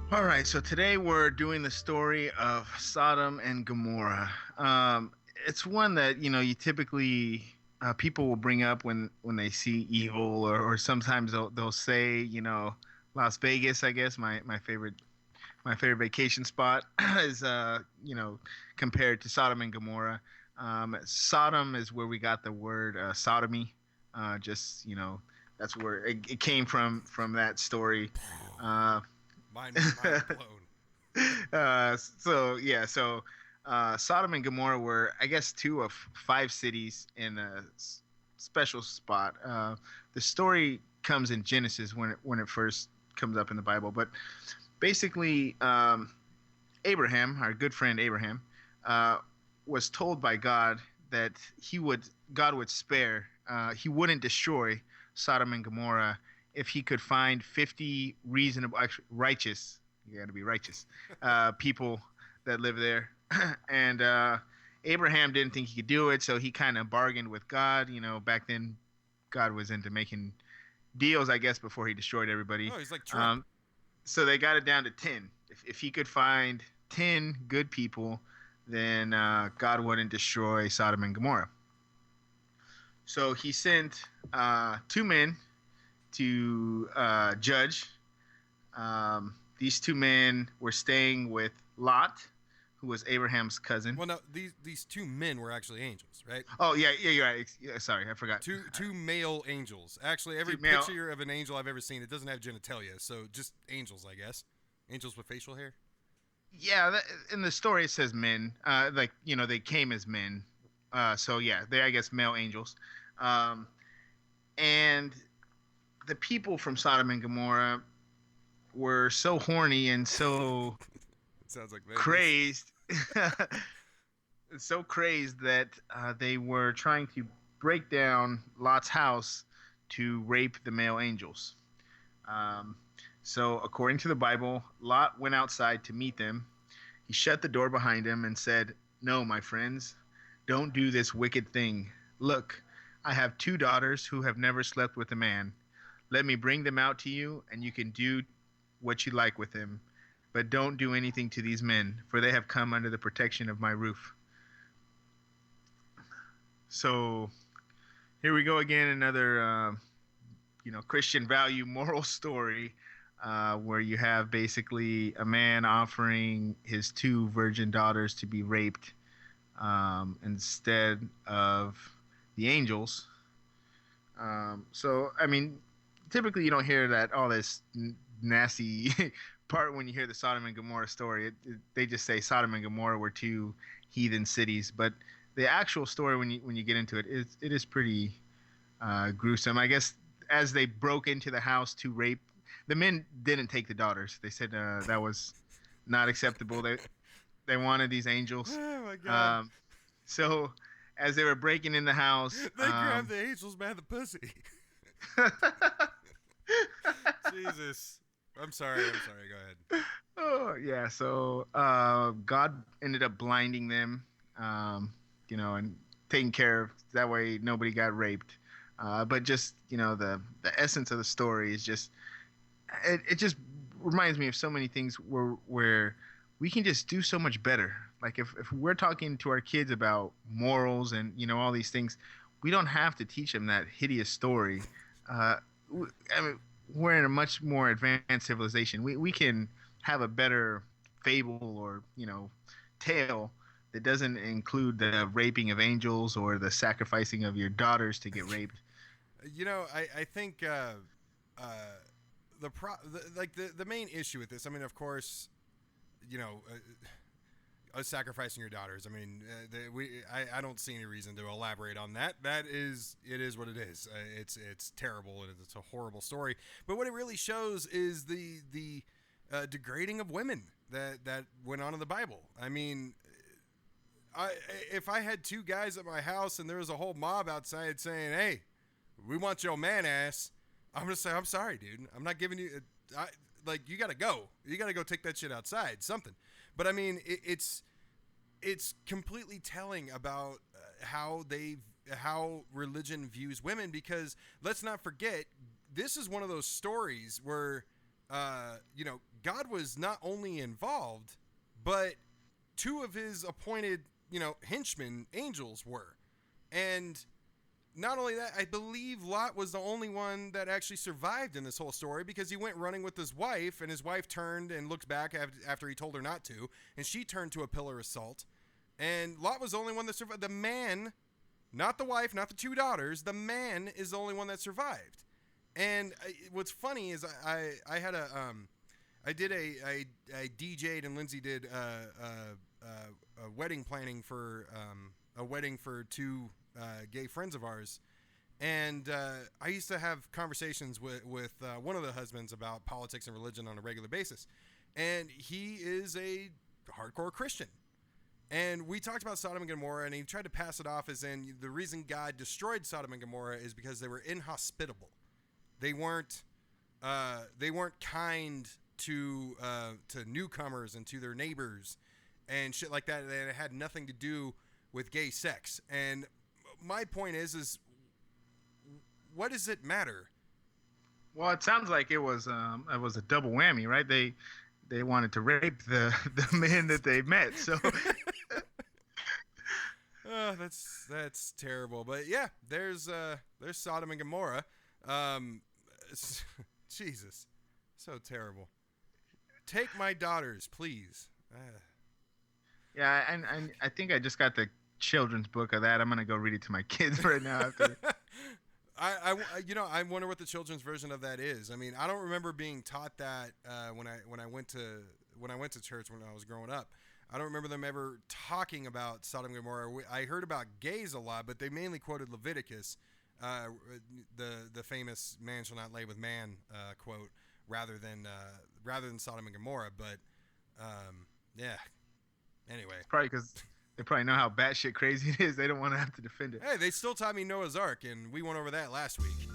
All right, so today we're doing the story of Sodom and Gomorrah. It's one that you typically people will bring up when they see evil, or sometimes they'll say Las Vegas. I guess my favorite vacation spot is compared to Sodom and Gomorrah. Sodom is where we got the word sodomy. Just that's where it came from that story. Uh, Mind blown. Sodom and Gomorrah were, I guess, two of five cities in a special spot. The story comes in Genesis when it first comes up in the Bible, but basically, Abraham, our good friend Abraham, uh, was told by God that God would spare, he wouldn't destroy Sodom and Gomorrah if he could find 50 reasonable, actually, righteous, you got to be righteous, people that live there. And Abraham didn't think he could do it, so he kind of bargained with God. Back then, God was into making deals, I guess, before he destroyed everybody. Oh, he's like Trump. Um, so they got it down to 10. If he could find 10 good people, then God wouldn't destroy Sodom and Gomorrah. So he sent two men to judge. These two men were staying with Lot, who was Abraham's cousin. Well, no, these two men were actually angels, right? Oh yeah, yeah, you're right. Yeah, sorry, I forgot. Two male angels. Actually, every Two male. picture of an angel I've ever seen, it doesn't have genitalia, so just angels, I guess. Angels with facial hair. Yeah, in the story it says men. Like they came as men. So yeah, they I guess male angels. Um, and the people from Sodom and Gomorrah were so horny and so It sounds like Vegas. crazed, so crazed that they were trying to break down Lot's house to rape the male angels. Um, so, according to the Bible, Lot went outside to meet them. He shut the door behind him and said, "No, my friends, don't do this wicked thing. Look, I have two daughters who have never slept with a man. Let me bring them out to you, and you can do what you like with them. But don't do anything to these men, for they have come under the protection of my roof." So here we go again, another Christian value moral story, where you have basically a man offering his two virgin daughters to be raped instead of the angels. So I mean, typically you don't hear that all this nasty part when you hear the Sodom and Gomorrah story. They just say Sodom and Gomorrah were two heathen cities, but the actual story when you get into it is pretty gruesome. I guess as they broke into the house to rape, the men didn't take the daughters. They said that was not acceptable. They wanted these angels. Oh my god. Um, so as they were breaking in the house, They grabbed the angels by the pussy. Jesus. I'm sorry. Go ahead. oh yeah, so God ended up blinding them, and taking care of that way nobody got raped. But just the essence of the story is just it just reminds me of so many things where we can just do so much better. Like if we're talking to our kids about morals and all these things, we don't have to teach them that hideous story. I mean, we're in a much more advanced civilization. We can have a better fable or tale that doesn't include the raping of angels or the sacrificing of your daughters to get raped. I think uh, the main issue with this. I mean, of course, you know, sacrificing your daughters. I mean, I don't see any reason to elaborate on that. It is what it is. It's terrible and it's a horrible story. But what it really shows is the degrading of women that went on in the Bible. I mean, I if I had two guys at my house and there was a whole mob outside saying, "Hey, we want your man ass," I'm gonna say, "I'm sorry, dude. I'm not giving you." Like you gotta go. You gotta go take that shit outside. Something. But I mean, it's completely telling about how religion views women, because let's not forget, this is one of those stories where God was not only involved, but two of his appointed, henchmen, angels were. And not only that, I believe Lot was the only one that actually survived in this whole story because he went running with his wife, and his wife turned and looked back after he told her not to, and she turned to a pillar of salt. And Lot was the only one that survived. The man, not the wife, not the two daughters, the man is the only one that survived. And what's funny is I DJ'd and Lindsay did a wedding planning for a wedding for two gay friends of ours, and I used to have conversations with one of the husbands about politics and religion on a regular basis, and he is a hardcore Christian, and we talked about Sodom and Gomorrah, and he tried to pass it off as in the reason God destroyed Sodom and Gomorrah is because they were inhospitable. They weren't kind to newcomers and to their neighbors and shit like that, and it had nothing to do with gay sex. And my point is what does it matter? Well, it sounds like it was a double whammy, right? They wanted to rape the men that they met. So that's terrible. But yeah, there's Sodom and Gomorrah. Jesus, so terrible. Take my daughters, please. Yeah, and I think I just got the children's book of that. I'm gonna go read it to my kids right now. After. I wonder what the children's version of that is. I mean, I don't remember being taught that when I went to church when I was growing up. I don't remember them ever talking about Sodom and Gomorrah. I heard about gays a lot, but they mainly quoted Leviticus, the famous "Man shall not lay with man" quote, rather than Sodom and Gomorrah. But yeah. Anyway, probably because they probably know how batshit crazy it is. They don't want to have to defend it. Hey, they still taught me Noah's Ark, and we went over that last week.